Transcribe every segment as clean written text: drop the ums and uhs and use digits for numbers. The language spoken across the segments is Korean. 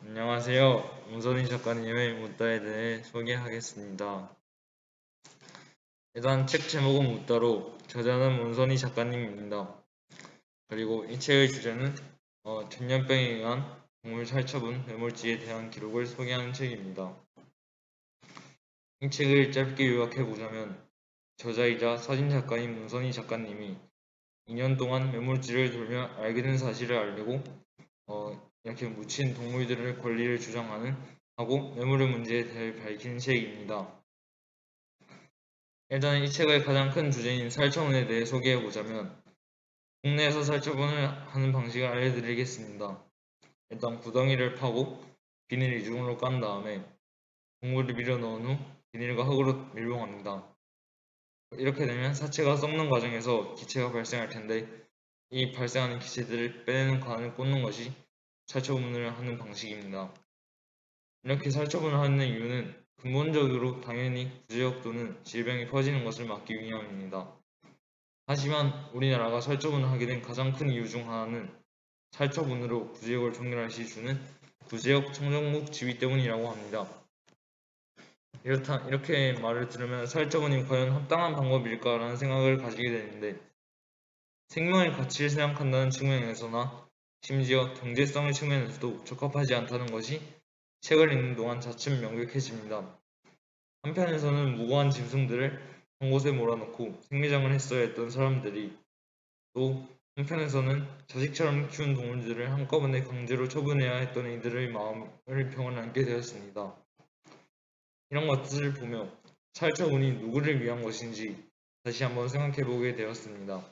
안녕하세요. 문선희 작가님의 묻다에 대해 소개하겠습니다. 일단 책 제목은 묻다로 저자는 문선희 작가님입니다. 그리고 이 책의 주제는 전염병에 의한 동물 살처분 매몰지에 대한 기록을 소개하는 책입니다. 이 책을 짧게 요약해보자면 저자이자 사진작가인 문선희 작가님이 2년 동안 매몰지를 돌며 알게 된 사실을 알리고 이렇게 묻힌 동물들의 권리를 주장하는 하고 매물의 문제에 대해 밝힌 책입니다. 일단 이 책의 가장 큰 주제인 살처분에 대해 소개해보자면 국내에서 살처분을 하는 방식을 알려드리겠습니다. 일단 구덩이를 파고 비닐 이중으로 깐 다음에 동물을 밀어 넣은 후 비닐과 흙으로 밀봉합니다. 이렇게 되면 사체가 썩는 과정에서 기체가 발생할 텐데 이 발생하는 기체들을 빼내는 관을 꽂는 것이 살처분을 하는 방식입니다. 이렇게 살처분을 하는 이유는 근본적으로 당연히 구제역 또는 질병이 퍼지는 것을 막기 위함입니다. 하지만 우리나라가 살처분을 하게 된 가장 큰 이유 중 하나는 살처분으로 구제역을 종결할 시 주는 구제역 청정국 지위 때문이라고 합니다. 이렇게 말을 들으면 살처분이 과연 합당한 방법일까라는 생각을 가지게 되는데 생명의 가치를 생각한다는 측면에서나 심지어 경제성의 측면에서도 적합하지 않다는 것이 책을 읽는 동안 차츰 명백해집니다. 한편에서는 무고한 짐승들을 한 곳에 몰아넣고 생매장을 했어야 했던 사람들이 또 한편에서는 자식처럼 키운 동물들을 한꺼번에 강제로 처분해야 했던 이들의 마음을 병을 안게 되었습니다. 이런 것들을 보며 살처분이 누구를 위한 것인지 다시 한번 생각해보게 되었습니다.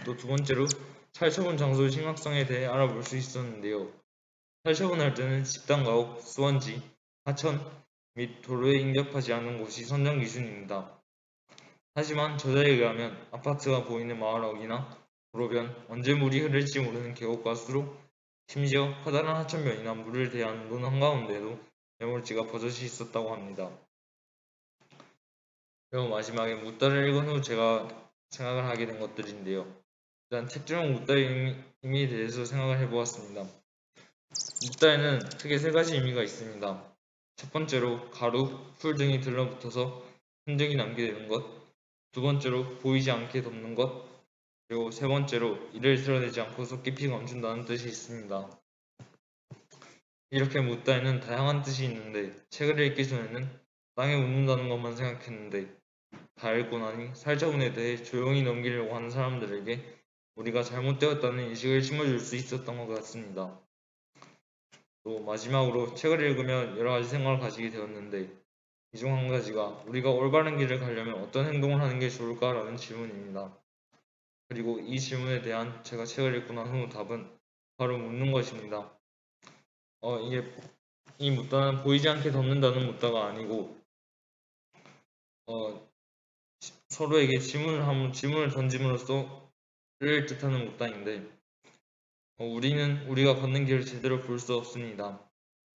또 두 번째로 살처분 장소의 심각성에 대해 알아볼 수 있었는데요. 살처분할 때는 집단 가옥, 수원지, 하천 및 도로에 인접하지 않는 곳이 선정 기준입니다. 하지만 저자에 의하면 아파트가 보이는 마을억이나 도로변, 언제 물이 흐를지 모르는 계곡과 수로, 심지어 커다란 하천변이나 물을 대한 논 한가운데에도 매몰지가 버젓이 있었다고 합니다. 그리고 마지막에 묻다를 읽은 후 제가 생각을 하게 된 것들인데요. 일단 책 제목 묻다의 의미에 대해서 생각을 해보았습니다. 묻다에는 크게 세 가지 의미가 있습니다. 첫 번째로 가루, 풀 등이 들러붙어서 흔적이 남게 되는 것, 두 번째로 보이지 않게 덮는 것, 그리고 세 번째로 이를 드러내지 않고서 깊이 감춘다는 뜻이 있습니다. 이렇게 묻다에는 다양한 뜻이 있는데 책을 읽기 전에는 땅에 묻는다는 것만 생각했는데 다 읽고 나니 살처분에 대해 조용히 넘기려고 하는 사람들에게 우리가 잘못되었다는 인식을 심어줄 수 있었던 것 같습니다. 또 마지막으로 책을 읽으며 여러가지 생각을 가지게 되었는데 이 중 한 가지가 우리가 올바른 길을 가려면 어떤 행동을 하는 게 좋을까라는 질문입니다. 그리고 이 질문에 대한 제가 책을 읽고 난 후 답은 바로 묻는 것입니다. 이게 이 묻다는 보이지 않게 덮는다는 묻다가 아니고 어, 서로에게 질문을 던짐으로써를 뜻하는 묻다인데 우리는 우리가 걷는 길을 제대로 볼 수 없습니다.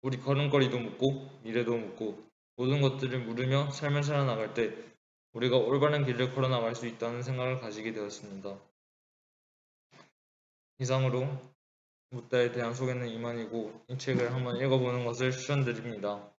우리 걸음걸이도 묻고 미래도 묻고 모든 것들을 물으며 삶을 살아나갈 때 우리가 올바른 길을 걸어나갈 수 있다는 생각을 가지게 되었습니다. 이상으로 묻다에 대한 소개는 이만이고 이 책을 한번 읽어보는 것을 추천드립니다.